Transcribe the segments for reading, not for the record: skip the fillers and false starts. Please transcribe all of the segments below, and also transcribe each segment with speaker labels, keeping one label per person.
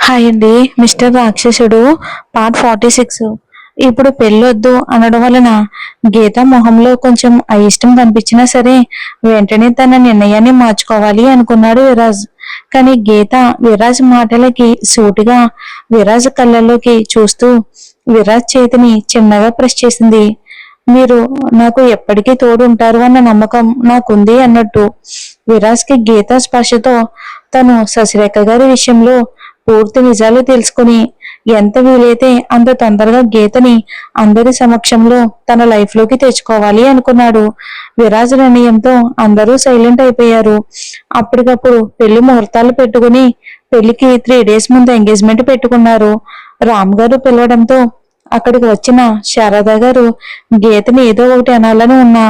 Speaker 1: Hi అండి. Mister రాక్షసుడు part 46. ఇప్పుడు పెళ్ళొద్దు అనడం వలన గీత మొహంలో కొంచెం అయిష్టం కనిపించినా సరే వెంటనే తన నిర్ణయాన్ని మార్చుకోవాలి అనుకున్నాడు విరాజ్. కానీ గీత విరాజ్ మాటలకి సూటిగా విరాజ్ కళ్ళల్లోకి చూస్తూ విరాజ్ చేతిని చిన్నగా ప్రెస్ చేసింది. మీరు నాకు ఎప్పటికీ తోడు ఉంటారు అన్న నమ్మకం నాకుంది అన్నట్టు. విరాజ్కి గీత స్పర్శతో తను శశిరేఖ గారి విషయంలో పూర్తి నిజాలు తెలుసుకుని ఎంత వీలైతే అంత తొందరగా గీతని అందరి సమక్షంలో తన లైఫ్ లోకి తెచ్చుకోవాలి అనుకున్నాడు. విరాజ్ నిర్ణయంతో అందరూ సైలెంట్ అయిపోయారు. అప్పటికప్పుడు పెళ్లి ముహూర్తాలు పెట్టుకుని పెళ్లికి 3 days ముందు ఎంగేజ్మెంట్ పెట్టుకున్నారు. రామ్ గారు పిలవడంతో అక్కడికి వచ్చిన శారద గారు గీతని ఏదో ఒకటి అనాలని ఉన్నా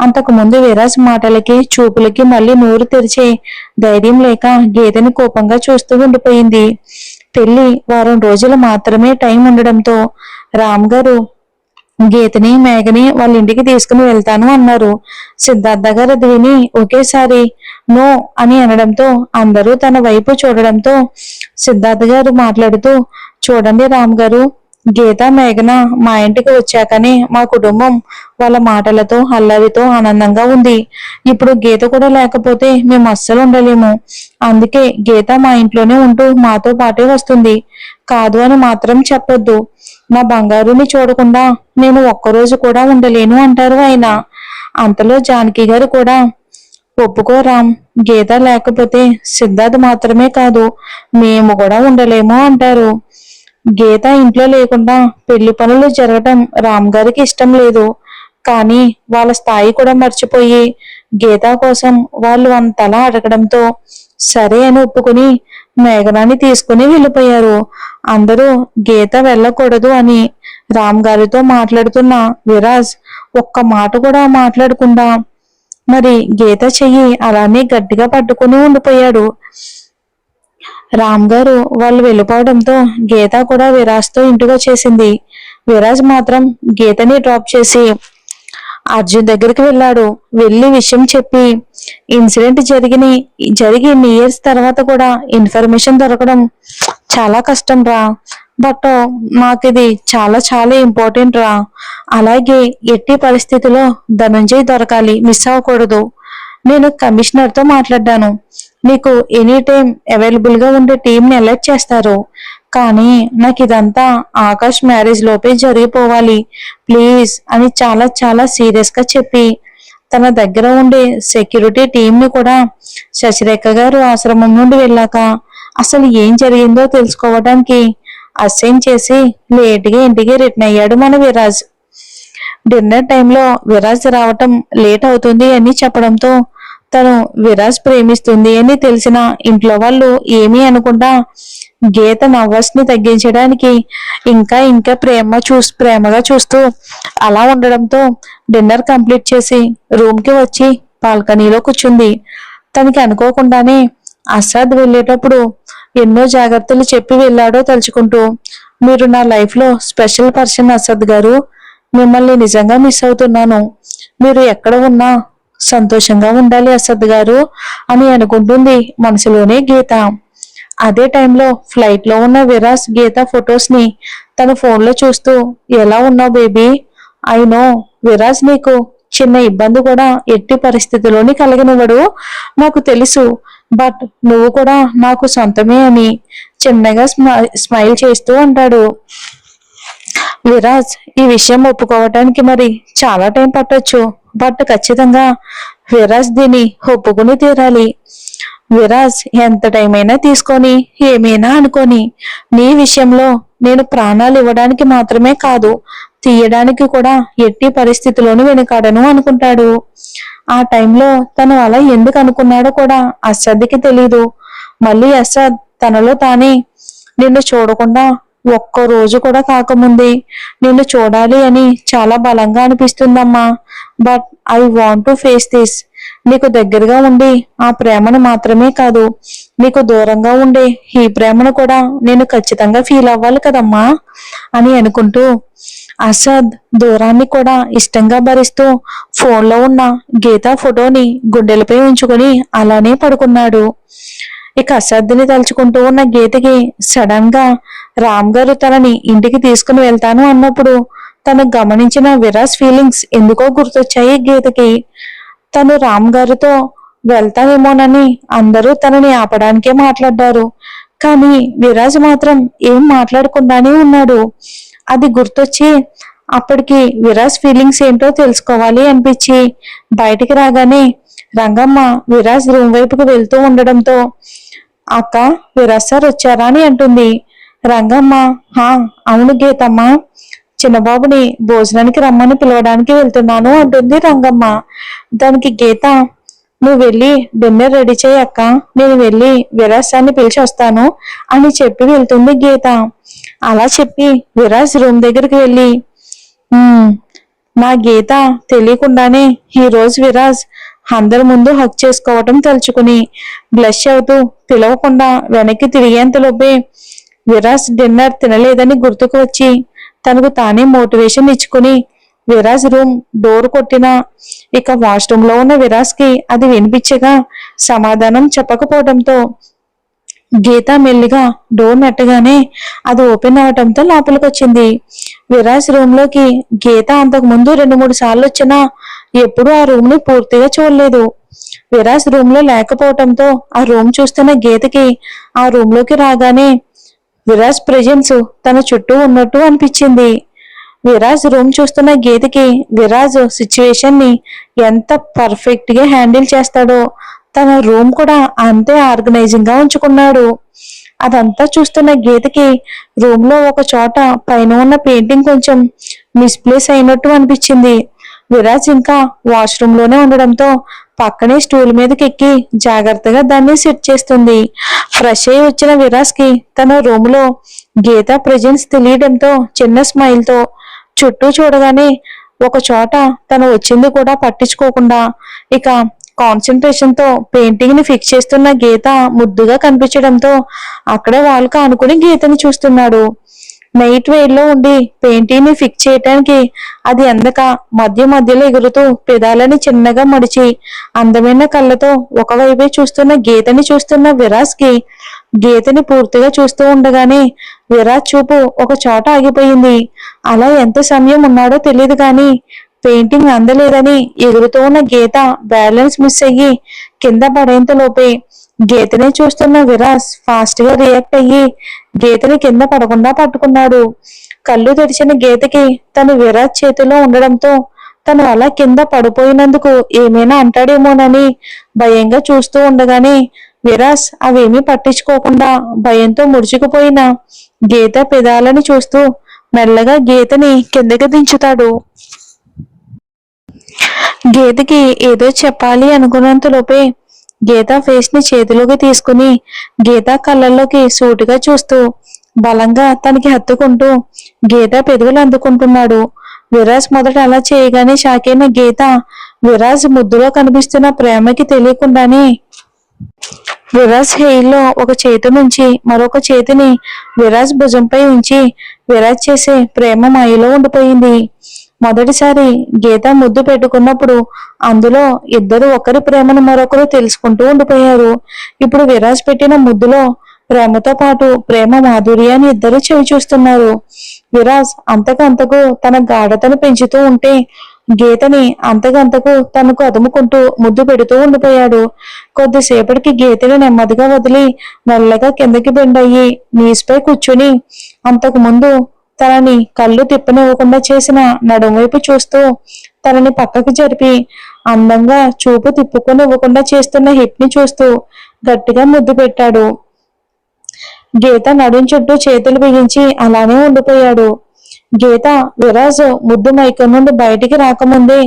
Speaker 1: అంతకు ముందు విరాజ్ మాటలకి చూపులకి మళ్ళీ నోరు తెరిచే ధైర్యం లేక గీతని కోపంగా చూస్తూ ఉండిపోయింది. పెళ్లి వారం రోజులు మాత్రమే టైం ఉండడంతో రామ్ గారు గీతని మేఘని వాళ్ళ ఇంటికి తీసుకుని వెళ్తాను అన్నారు. సిద్ధార్థ గారు అది విని ఒకేసారి నో అని అనడంతో అందరూ తన వైపు చూడడంతో సిద్ధార్థ గారు మాట్లాడుతూ, చూడండి రామ్ గారు, గీత మేఘన మా ఇంటికి వచ్చాకనే మా కుటుంబం వాళ్ళ మాటలతో అల్లరితో ఆనందంగా ఉంది. ఇప్పుడు గీత కూడా లేకపోతే మేము అస్సలు ఉండలేము. అందుకే గీత మా ఇంట్లోనే ఉంటూ మాతో పాటే వస్తుంది. కాదు అని మాత్రం చెప్పొద్దు. నా బంగారుని చూడకుండా నేను ఒక్కరోజు కూడా ఉండలేను అంటారు ఆయన. అంతలో జానకి గారు కూడా, ఒప్పుకోరాం, గీత లేకపోతే సిద్ధార్థ్ మాత్రమే కాదు మేము కూడా ఉండలేము అంటారు. గీత ఇంట్లో లేకుండా పెళ్లి పనులు జరగటం రామ్ గారికి ఇష్టం లేదు. కానీ వాళ్ళ స్థాయి కూడా మర్చిపోయి గీత కోసం వాళ్ళు అంతలా అడగడంతో సరే అని ఒప్పుకుని మేఘనాన్ని తీసుకుని వెళ్ళిపోయారు. అందరూ గీత వెళ్ళకూడదు అని రామ్ గారితో మాట్లాడుతున్న విరాజ్ ఒక్క మాట కూడా మాట్లాడకుండా మరి గీత చెయ్యి అలానే గట్టిగా పట్టుకుని ఉండిపోయాడు. రామ్ గారు వాళ్ళు వెళ్ళిపోవడంతో గీత కూడా విరాజ్తో ఇంటికి వచ్చేసింది. విరాజ్ మాత్రం గీతని డ్రాప్ చేసి అర్జున్ దగ్గరికి వెళ్ళాడు. వెళ్ళి విషయం చెప్పి ఇన్సిడెంట్ జరిగి ఇన్ని ఇయర్స్ తర్వాత కూడా ఇన్ఫర్మేషన్ దొరకడం చాలా కష్టం రా, బట్ నాకు ఇది చాలా చాలా ఇంపార్టెంట్ రా. అలాగే ఎట్టి పరిస్థితిలో ధనుంజయ్ దొరకాలి, మిస్ అవ్వకూడదు. నేను కమిషనర్ తో మాట్లాడ్డాను. నీకు ఎనీ టైం అవైలబుల్ గా ఉండే టీం ని అలర్ట్ చేస్తారు. కానీ నాకు ఇదంతా ఆకాష్ మ్యారేజ్ లోపే జరిగిపోవాలి ప్లీజ్ అని చాలా చాలా సీరియస్ గా చెప్పి తన దగ్గర ఉండే సెక్యూరిటీ టీం ని కూడా శశిరేఖ గారు ఆశ్రమం నుండి వెళ్ళాక అసలు ఏం జరిగిందో తెలుసుకోవడానికి అసైన్ చేసి లేట్గా ఇంటికి రిటర్న్ అయ్యాడు మన విరాజ్. డిన్నర్ టైంలో విరాజ్ రావటం లేట్ అవుతుంది అని చెప్పడంతో తను విరాజ్ ప్రేమిస్తుంది అని తెలిసిన ఇంట్లో వాళ్ళు ఏమీ అనుకుంటా గీత నర్వస్ ని తగ్గించడానికి ఇంకా ఇంకా ప్రేమగా చూస్తూ అలా ఉండడంతో డిన్నర్ కంప్లీట్ చేసి రూమ్ కి వచ్చి బాల్కనీలో కూర్చుంది. తనకి అనుకోకుండానే అసాద్ వెళ్ళేటప్పుడు ఎన్నో జాగ్రత్తలు చెప్పి వెళ్ళాడో తలుచుకుంటూ, మీరు నా లైఫ్ లో స్పెషల్ పర్సన్ అసాద్ గారు, మిమ్మల్ని నిజంగా మిస్ అవుతున్నాను. మీరు ఎక్కడ ఉన్నా సంతోషంగా ఉండాలి అసద్ గారు అని అనుకుంటుంది మనసులోనే గీత. అదే టైంలో ఫ్లైట్ లో ఉన్న విరాజ్ గీత ఫొటోస్ ని తన ఫోన్ లో చూస్తూ, ఎలా ఉన్నావు బేబీ? అయినో విరాజ్ నీకు చిన్న ఇబ్బంది కూడా ఎట్టి పరిస్థితిలోని కలగనివ్వడు, నాకు తెలుసు. బట్ నువ్వు కూడా నాకు సొంతమే అని చిన్నగా స్మైల్ చేస్తూ అంటాడు. విరాజ్ ఈ విషయం ఒప్పుకోవటానికి మరి చాలా టైం పట్టొచ్చు, బట్ ఖచ్చితంగా విరాజ్ దీన్ని ఒప్పుకుని తీరాలి. విరాజ్ ఎంత టైం అయినా తీసుకొని ఏమైనా అనుకొని నీ విషయంలో నేను ప్రాణాలు ఇవ్వడానికి మాత్రమే కాదు తీయడానికి కూడా ఎట్టి పరిస్థితిలోనూ వెనుకాడను అనుకుంటాడు. ఆ టైంలో తను అలా ఎందుకు అనుకున్నాడో కూడా అసద్కి తెలీదు. మళ్ళీ అసద్ తనలో తానే నిన్ను చూడకుండా ఒక్క రోజు కూడా కాకముందే నిన్ను చూడాలి అని చాలా బలంగా అనిపిస్తుందమ్మా, but I want to face this. నీకు దగ్గరగా ఉండి ఆ ప్రేమను మాత్రమే కాదు నీకు దూరంగా ఉండే ఈ ప్రేమను కూడా నేను ఖచ్చితంగా ఫీల్ అవ్వాలి కదమ్మా అని అనుకుంటూ అసద్ దూరాన్ని కూడా ఇష్టంగా భరిస్తూ ఫోన్లో ఉన్న గీతా ఫోటోని గుండెలపై ఉంచుకొని అలానే పడుకున్నాడు. ఇక అశ్వద్ధిని తలుచుకుంటూ ఉన్న గీతకి సడన్ గా రామ్ గారు తనని ఇంటికి తీసుకుని వెళ్తాను అన్నప్పుడు తను గమనించిన విరాజ్ ఫీలింగ్స్ ఎందుకో గుర్తొచ్చాయి గీతకి. తను రామ్ గారితో వెళ్తానేమోనని అందరూ తనని ఆపడానికే మాట్లాడ్డారు. కానీ విరాజ్ మాత్రం ఏం మాట్లాడకుండానే ఉన్నాడు. అది గుర్తొచ్చి అప్పటికి విరాజ్ ఫీలింగ్స్ ఏంటో తెలుసుకోవాలి అనిపించి బయటికి రాగానే రంగమ్మ విరాజ్ రూమ్ వైపుకు వెళ్తూ ఉండడంతో అక్క విరాజ్ సార్ వచ్చారా అని అంటుంది. రంగమ్మ హా అవును గీతమ్మ, చిన్నబాబుని భోజనానికి రమ్మని పిలవడానికి వెళ్తున్నాను అంటుంది రంగమ్మ. దానికి గీత నువ్వు వెళ్ళి డిన్నర్ రెడీ చేయి అక్క, నేను వెళ్ళి విరాజ్ సార్ని పిలిచి వస్తాను అని చెప్పి వెళ్తుంది గీత. అలా చెప్పి విరాజ్ రూమ్ దగ్గరికి వెళ్ళి నా గీత తెలియకుండానే ఈ రోజు విరాజ్ అందరి ముందు హక్ చేసుకోవటం తలుచుకుని బ్లష్ అవుతూ పిలవకుండా వెనక్కి తిరిగేంతలోపే విరాజ్ డిన్నర్ తినలేదని గుర్తుకు వచ్చి తనకు తానే మోటివేషన్ ఇచ్చుకుని విరాజ్ రూమ్ డోర్ కొట్టినా ఇక వాష్రూమ్ లో ఉన్న విరాజ్ కి అది వినిపించగా సమాధానం చెప్పకపోవడంతో గీత మెల్లిగా డోర్ నెట్టగానే అది ఓపెన్ అవటంతో లోపలికి వచ్చింది. విరాజ్ రూమ్ లోకి గీత అంతకు ముందు 2-3 సార్లు వచ్చినా ఎప్పుడూ ఆ రూమ్ ని పూర్తిగా చూడలేదు. విరాజ్ రూమ్ లో లేకపోవటంతో ఆ రూమ్ చూస్తున్న గీతకి ఆ రూమ్ లోకి రాగానే విరాజ్ ప్రెజెన్స్ తన చుట్టూ ఉన్నట్టు అనిపించింది. విరాజ్ రూమ్ చూస్తున్న గీతకి విరాజ్ సిచ్యువేషన్ ని ఎంత పర్ఫెక్ట్ గా హ్యాండిల్ చేస్తాడో తన రూమ్ కూడా అంతే ఆర్గనైజింగ్ గా ఉంచుకున్నాడు. అదంతా చూస్తున్న గీతకి రూమ్ లో ఒక చోట పైన ఉన్న పెయింటింగ్ కొంచెం మిస్ప్లేస్ అయినట్టు అనిపించింది. విరాజ్ ఇంకా వాష్రూమ్ లోనే ఉండడంతో పక్కనే స్టూల్ మీదకి ఎక్కి జాగ్రత్తగా దాన్ని సెట్ చేస్తుంది. ఫ్రెష్ అయి వచ్చిన విరాజ్ కి తన రూమ్ లో గీత ప్రెజెన్స్ తెలియడంతో చిన్న స్మైల్ తో చుట్టూ చూడగానే ఒక చోట తను వచ్చింది కూడా పట్టించుకోకుండా ఇక కాన్సన్ట్రేషన్ తో పెయింటింగ్ ని ఫిక్స్ చేస్తున్న గీత ముద్దుగా కనిపించడంతో అక్కడే వాళ్ళకి అనుకుని గీతని చూస్తున్నాడు. నైట్ వేర్ లో ఉండి పెయింటింగ్ ని ఫిక్స్ చేయటానికి అది అందక మధ్య మధ్యలో ఎగురుతూ పెదాలని చిన్నగా మడిచి అందమైన కళ్ళతో ఒకవైపే చూస్తున్న గీతని చూస్తున్న విరాజ్ కి గీతని పూర్తిగా చూస్తూ ఉండగానే విరాజ్ చూపు ఒక చోట ఆగిపోయింది. అలా ఎంత సమయం ఉన్నాడో తెలియదు కానీ పెయింటింగ్ అందలేదని ఎగురుతూ ఉన్న గీత బ్యాలెన్స్ మిస్ అయ్యి కింద పడేంతలోపే గీతని చూస్తున్న విరాజ్ ఫాస్ట్ గా రియాక్ట్ అయ్యి గీతని కింద పడకుండా పట్టుకున్నాడు. కళ్ళు తెరిచిన గీతకి తను విరాజ్ చేతిలో ఉండడంతో తను అలా కింద పడిపోయినందుకు ఏమైనా అంటాడేమోనని భయంగా చూస్తూ ఉండగానే విరాజ్ అవేమీ పట్టించుకోకుండా భయంతో ముడుచుకుపోయిన గీత పెదాలని చూస్తూ మెల్లగా గీతని కిందకి దించుతాడు. గీతకి ఏదో చెప్పాలి అనుకున్నంతలోపే గీత ఫేస్ ని చేతిలోకి తీసుకుని గీత కళ్ళల్లోకి సూటిగా చూస్తూ బలంగా తనకి హత్తుకుంటూ గీత పెదవులు అందుకుంటున్నాడు. విరాజ్ మొదట అలా చేయగానే షాక్ అయిన గీత విరాజ్ ముద్దులో కనిపిస్తున్న ప్రేమకి తెలియకుండానే విరాజ్ హెయిర్లో ఒక చేతి నుంచి మరొక చేతిని విరాజ్ భుజంపై ఉంచి విరాజ్ చేసే ప్రేమ మాయలో ఉండిపోయింది. మొదటిసారి గీత ముద్దు పెట్టుకున్నప్పుడు అందులో ఇద్దరు ఒకరి ప్రేమను మరొకరు తెలుసుకుంటూ ఉండిపోయారు. ఇప్పుడు విరాజ్ పెట్టిన ముద్దులో ప్రేమతో పాటు ప్రేమ మాధుర్యాన్ని ఇద్దరు చెవి చూస్తున్నారు. విరాజ్ అంతకంతకు తన గాఢతను పెంచుతూ ఉంటే గీతని అంతకంతకు తనకు అదుముకుంటూ ముద్దు పెడుతూ ఉండిపోయాడు. కొద్దిసేపటికి గీతని నెమ్మదిగా వదిలి మెల్లగా కిందకి బెండయ్యి నీస్పై కూర్చుని అంతకు ముందు తనని కళ్ళు తిప్పనివ్వకుండా చేసిన నడుము వైపు చూస్తూ తనని పక్కకి జరిపి అందంగా చూపు తిప్పుకొనివ్వకుండా చేస్తున్న హిప్ ని చూస్తూ గట్టిగా ముద్దు పెట్టాడు. గీత నడుం చుట్టూ చేతులు బిగించి అలానే ఉండిపోయాడు. గీత విరాజ్ ముద్దు మైకం నుండి బయటికి రాకముందే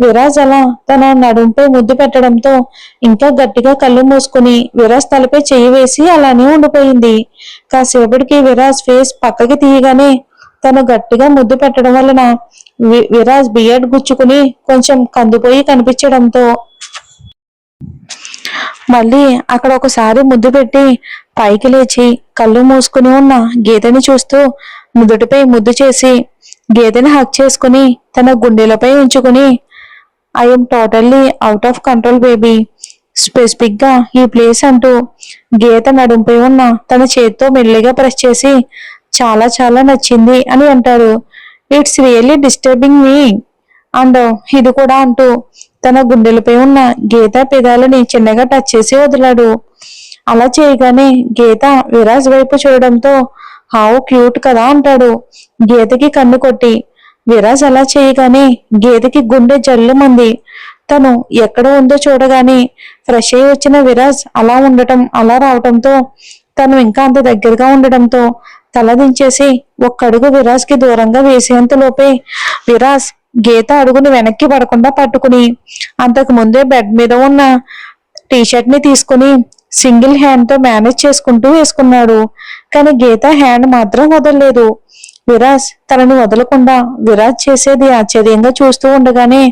Speaker 1: విరాజ్ అలా తన నడుంపై ముద్దు పెట్టడంతో ఇంకా గట్టిగా కళ్ళు మూసుకుని విరాజ్ తలపై చెయ్యి వేసి అలానే ఉండిపోయింది. కాసేపటికి విరాజ్ ఫేస్ పక్కకి తీయగానే తను గట్టిగా ముద్దు పెట్టడం వలన విరాజ్ బియర్డ్ గుచ్చుకుని కొంచెం కందిపోయి కనిపించడంతో మళ్ళీ అక్కడ ఒకసారి ముద్దు పెట్టి పైకి లేచి కళ్ళు మూసుకుని ఉన్న గీతని చూస్తూ నుదుటిపై ముద్దు చేసి గీతని హక్ చేసుకుని తన గుండెలపై ఉంచుకుని I'm totally out of control baby, specific గా ఈ ప్లేస్ అంటూ గీత నడుంపై ఉన్న తన చేతితో మెల్లిగా ప్రెస్ చేసి చాలా చాలా నచ్చింది అని అంటారు. It's really disturbing me and ఇది కూడా అంటూ తన గుండెలపై ఉన్న గీత పెదాలని చిన్నగా టచ్ చేసి వదిలాడు. అలా చేయగానే గీత విరాజ్ వైపు చూడడంతో హౌ క్యూట్ కదా అంటాడు గీతకి కన్ను కొట్టి. విరాజ్ అలా చేయగానే గీతకి గుండె జల్లుమంది. తను ఎక్కడ ఉందో చూడగానే ఫ్రెష్ అయి వచ్చిన విరాజ్ అలా ఉండటం అలా రావటంతో తను ఇంకా అంత దగ్గరగా ఉండడంతో తల దించేసి ఒక్కడుగు విరాజ్ కి దూరంగా వేసేంతలోపే విరాజ్ గీత అడుగుని వెనక్కి పడకుండా పట్టుకుని అంతకు ముందే బెడ్ మీద ఉన్న టీషర్ట్ ని తీసుకుని సింగిల్ హ్యాండ్ తో మేనేజ్ చేసుకుంటూ వేసుకున్నాడు. కానీ గీత హ్యాండ్ మాత్రం వదలలేదు. విరాజ్ తనని వదలకుండా విరాజ్ చేసేది ఆశ్చర్యంగా చూస్తూ ఉండగానే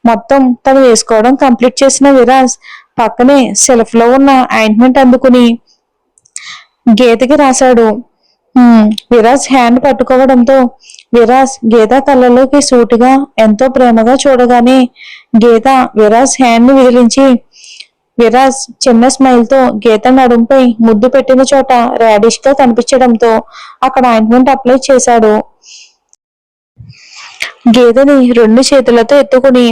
Speaker 1: మొత్తం తను వేసుకోవడం కంప్లీట్ చేసిన విరాజ్ పక్కనే సెల్ఫ్ లో ఉన్న ఆయింట్మెంట్ అందుకుని గీతకి రాశాడు. విరాజ్ హ్యాండ్ పట్టుకోవడంతో విరాజ్ గీత కళ్ళలోకి సూటిగా ఎంతో ప్రేమగా చూడగానే గీత విరాజ్ హ్యాండ్ ని విదిలించి విరాజ్ చిన్న స్మైల్ తో గీత నడుంపై ముద్దు పెట్టిన చోట రాడిష్ గా కనిపించడంతో అక్కడ ఆయింట్మెంట్ అప్లై చేశాడు. గీతని రెండు చేతులతో ఎత్తుకుని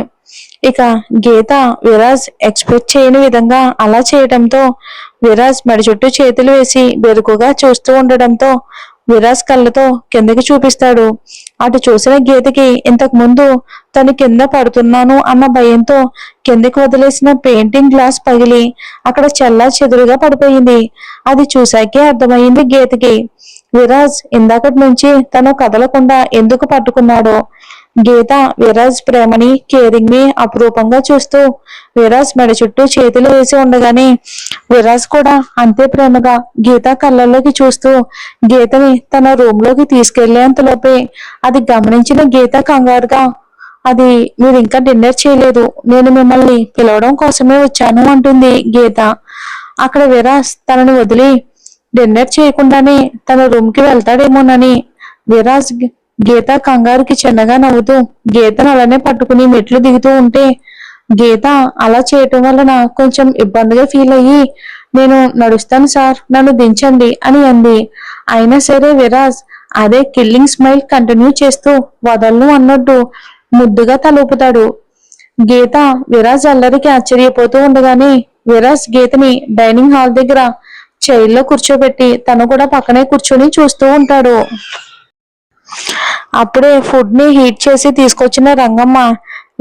Speaker 1: ఇక గీత విరాజ్ ఎక్స్పెక్ట్ చేయని విధంగా అలా చేయడంతో విరాజ్ మెడ చుట్టూ చేతులు వేసి బెరుకుగా చూస్తూ ఉండడంతో విరాజ్ కళ్ళతో కిందకి చూపిస్తాడు. అటు చూసిన గీతకి ఇంతకు ముందు తను కింద పడుతున్నాను అన్న భయంతో కిందకి వదిలేసిన పెయింటింగ్ గ్లాస్ పగిలి అక్కడ చల్లా చెదురుగా పడిపోయింది. అది చూశాకే అర్థమైంది గీతకి విరాజ్ ఇందాకటి నుంచి తను కదలకుండా ఎందుకు పట్టుకున్నాడో. గీత విరాజ్ ప్రేమని కేరింగ్ ని అపురూపంగా చూస్తూ విరాజ్ మెడ చుట్టూ చేతులు వేసి ఉండగానే విరాజ్ కూడా అంతే ప్రేమగా గీత కళ్ళల్లోకి చూస్తూ గీతని తన రూమ్ లోకి తీసుకెళ్లేంతలోపే అది గమనించిన గీత కంగారుగా అది మీరు ఇంకా డిన్నర్ చేయలేదు, నేను మిమ్మల్ని పిలవడం కోసమే వచ్చాను అంటుంది గీత. అక్కడ విరాజ్ తనని వదిలి డిన్నర్ చేయకుండానే తన రూమ్ కి వెళ్తాడేమోనని విరాజ్ గీత కంగారుకి చిన్నగా నవ్వుతూ గీతను అలానే పట్టుకుని మెట్లు దిగుతూ ఉంటే గీత అలా చేయటం వలన కొంచెం ఇబ్బందిగా ఫీల్ అయ్యి నేను నడుస్తాను సార్, నన్ను దించండి అని అంది. అయినా సరే విరాజ్ అదే కిల్లింగ్ స్మైల్ కంటిన్యూ చేస్తూ వదలను అన్నట్టు ముద్దుగా తలూపుతాడు. గీత విరాజ్ అల్లరికి ఆశ్చర్యపోతూ ఉండగానే విరాజ్ గీతని డైనింగ్ హాల్ దగ్గర చైర్లో కూర్చోబెట్టి తను కూడా పక్కనే కూర్చొని చూస్తూ ఉంటాడు. అప్పుడే ఫుడ్ ని హీట్ చేసి తీసుకొచ్చిన రంగమ్మ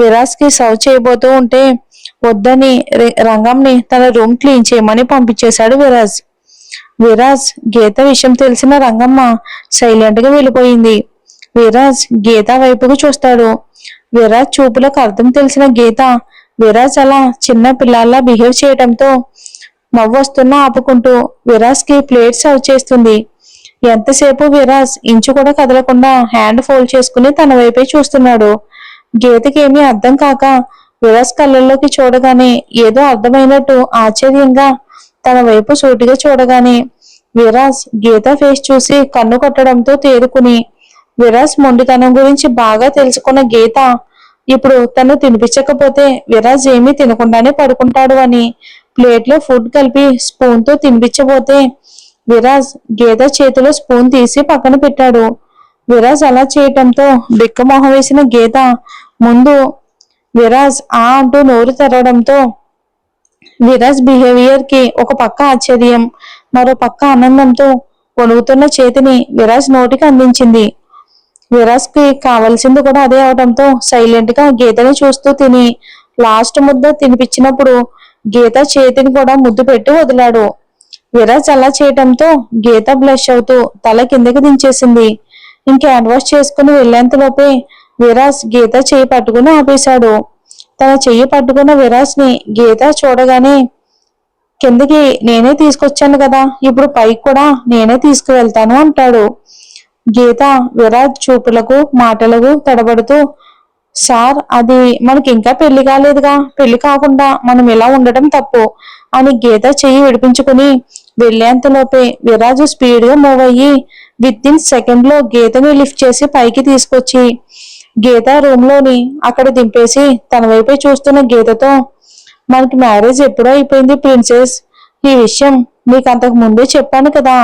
Speaker 1: విరాజ్ కి సర్వ్ చేయబోతూ ఉంటే వద్దని రంగంని తన రూమ్ క్లీన్ చేయమని పంపించేశాడు విరాజ్. విరాజ్ గీత విషయం తెలిసిన రంగమ్మ సైలెంట్ గా వెళ్ళిపోయింది. విరాజ్ గీత వైపుకు చూస్తాడు. విరాజ్ చూపులకు అర్థం తెలిసిన గీత విరాజ్ అలా చిన్న పిల్లల్లా బిహేవ్ చేయడంతో నవ్వొస్తున్నా ఆపుకుంటూ విరాజ్ కి ప్లేట్ సర్వ్ చేస్తుంది. ఎంతసేపు విరాజ్ ఇంచు కూడా కదలకుండా హ్యాండ్ ఫోల్డ్ చేసుకుని తన వైపే చూస్తున్నాడు. గీతకి ఏమీ అర్థం కాక విరాజ్ కళ్ళల్లోకి చూడగానే ఏదో అర్థమైనట్టు ఆశ్చర్యంగా తన వైపు సూటిగా చూడగానే విరాజ్ గీత ఫేస్ చూసి కన్ను కొట్టడంతో తేరుకుని విరాజ్ మొండితనం గురించి బాగా తెలుసుకున్న గీత ఇప్పుడు తను తినిపించకపోతే విరాజ్ ఏమీ తినకుండానే పడుకుంటాడు అని ప్లేట్లో ఫుడ్ కలిపి స్పూన్ తో తినిపించబోతే విరాజ్ గీత చేతిలో స్పూన్ తీసి పక్కన పెట్టాడు. విరాజ్ అలా చేయటంతో బిక్కమొహం వేసిన గీత ముందు విరాజ్ ఆ అంటూ నోరు తెరవడంతో విరాజ్ బిహేవియర్ కి ఒక పక్క ఆశ్చర్యం, మరో పక్క ఆనందంతో వణుకుతున్న చేతిని విరాజ్ నోటికి అందించింది. విరాజ్ కి కావలసింది కూడా అదే అవడంతో సైలెంట్ గా గీతని చూస్తూ తిని లాస్ట్ ముద్ద తినిపించినప్పుడు గీత చేతిని కూడా ముద్దు పెట్టి వదిలాడు. విరాజ్ అలా చేయటంతో గీత బ్లష్ అవుతూ తల కిందకి దించేసింది. ఇంక హ్యాండ్ వాష్ చేసుకుని వెళ్లేంతలోపే విరాజ్ గీత చెయ్యి పట్టుకుని ఆపేశాడు. తన చెయ్యి పట్టుకున్న విరాజ్ ని గీత చూడగానే కిందకి నేనే తీసుకొచ్చాను కదా, ఇప్పుడు పైకి కూడా నేనే తీసుకువెళ్తాను అంటాడు. గీత విరాజ్ చూపులకు మాటలకు తడబడుతూ సార్ అది మనకి ఇంకా పెళ్లి కాలేదుగా, పెళ్లి కాకుండా మనం ఇలా ఉండటం తప్పు అని గీత చెయ్యి విడిపించుకుని వెళ్లేంతలోపే విరాజు స్పీడ్ గా మూవ్ అయ్యి విత్ ఇన్ సెకండ్ లో గీతని లిఫ్ట్ చేసి పైకి తీసుకొచ్చి గీత రూమ్ లోని అక్కడ దింపేసి తన వైపే చూస్తున్న గీతతో మనకి మ్యారేజ్ ఎప్పుడో అయిపోయింది ప్రిన్సెస్. ఈ విషయం నీకు అంతకు ముందే చెప్పాను కదా.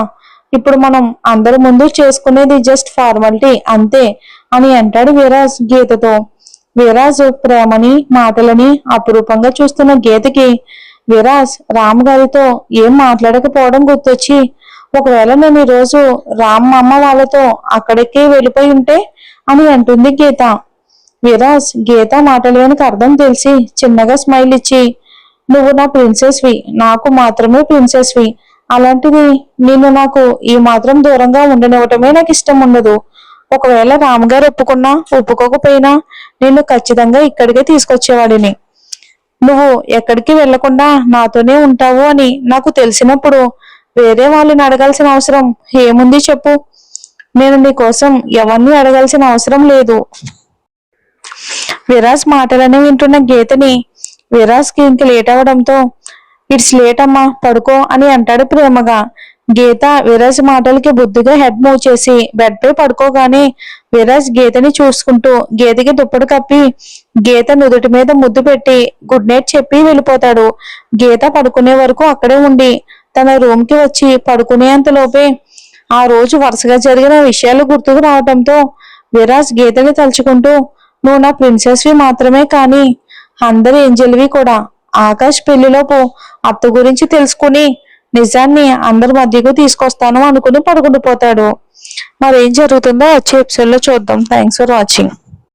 Speaker 1: ఇప్పుడు మనం అందరి ముందు చేసుకునేది జస్ట్ ఫార్మాలిటీ అంతే అని అంటాడు విరాజ్ గీతతో. విరాజ్ ప్రేమని మాటలని అపురూపంగా చూస్తున్న గీతకి విరాజ్ రామ్ గారితో ఏం మాట్లాడకపోవడం గుర్తొచ్చి, ఒకవేళ నేను ఈరోజు రామ్ అమ్మ వాళ్ళతో అక్కడికి వెళ్ళిపోయి ఉంటే అని అంటుంది గీత. విరాజ్ గీత మాటలేనికి అర్థం తెలిసి చిన్నగా స్మైల్ ఇచ్చి, నువ్వు నా ప్రిన్సెస్వి, నాకు మాత్రమే ప్రిన్సెస్వి, అలాంటిది నిన్ను నాకు ఈ మాత్రం దూరంగా ఉండనివ్వటమే నాకు ఇష్టం ఉండదు. ఒకవేళ రామగారు ఒప్పుకున్నా ఒప్పుకోకపోయినా నిన్ను ఖచ్చితంగా ఇక్కడికే తీసుకొచ్చేవాడిని. నువ్వు ఎక్కడికి వెళ్లకుండా నాతోనే ఉంటావు అని నాకు తెలిసినప్పుడు వేరే వాళ్ళని అడగాల్సిన అవసరం ఏముంది చెప్పు. నేను నీ కోసం ఎవరిని అడగాల్సిన అవసరం లేదు. విరాజ్ మాటలని వింటున్న గీతని విరాజ్కి ఇంక లేట్ అవడంతో, ఇట్స్ లేట్ అమ్మా, పడుకో అని అంటాడు ప్రేమగా. గీత విరాజ్ మాటలకి బుద్ధిగా హెడ్ మూవ్ చేసి బెడ్ పై పడుకోగానే విరాజ్ గీతని చూసుకుంటూ గీతకి దుప్పటి కప్పి గీత నుదుటి మీద ముద్దు పెట్టి గుడ్ నైట్ చెప్పి వెళ్ళిపోతాడు. గీత పడుకునే వరకు అక్కడే ఉండి తన రూమ్ కి వచ్చి పడుకునేంతలోపే ఆ రోజు వరుసగా జరిగిన విషయాలు గుర్తుకు రావడంతో విరాజ్ గీతని తలుచుకుంటూ, నువ్వు నా ప్రిన్సెస్వి మాత్రమే కానీ అందరి ఏంజెల్వి కూడా. ఆకాష్ పెళ్లిలోపు అత్త గురించి తెలుసుకుని నిజాన్ని అందరి మధ్యకు తీసుకొస్తాను అనుకుని పడుకుండిపోతాడు. మరేం జరుగుతుందో వచ్చే ఎపిసోడ్ లో చూద్దాం. Thanks for watching.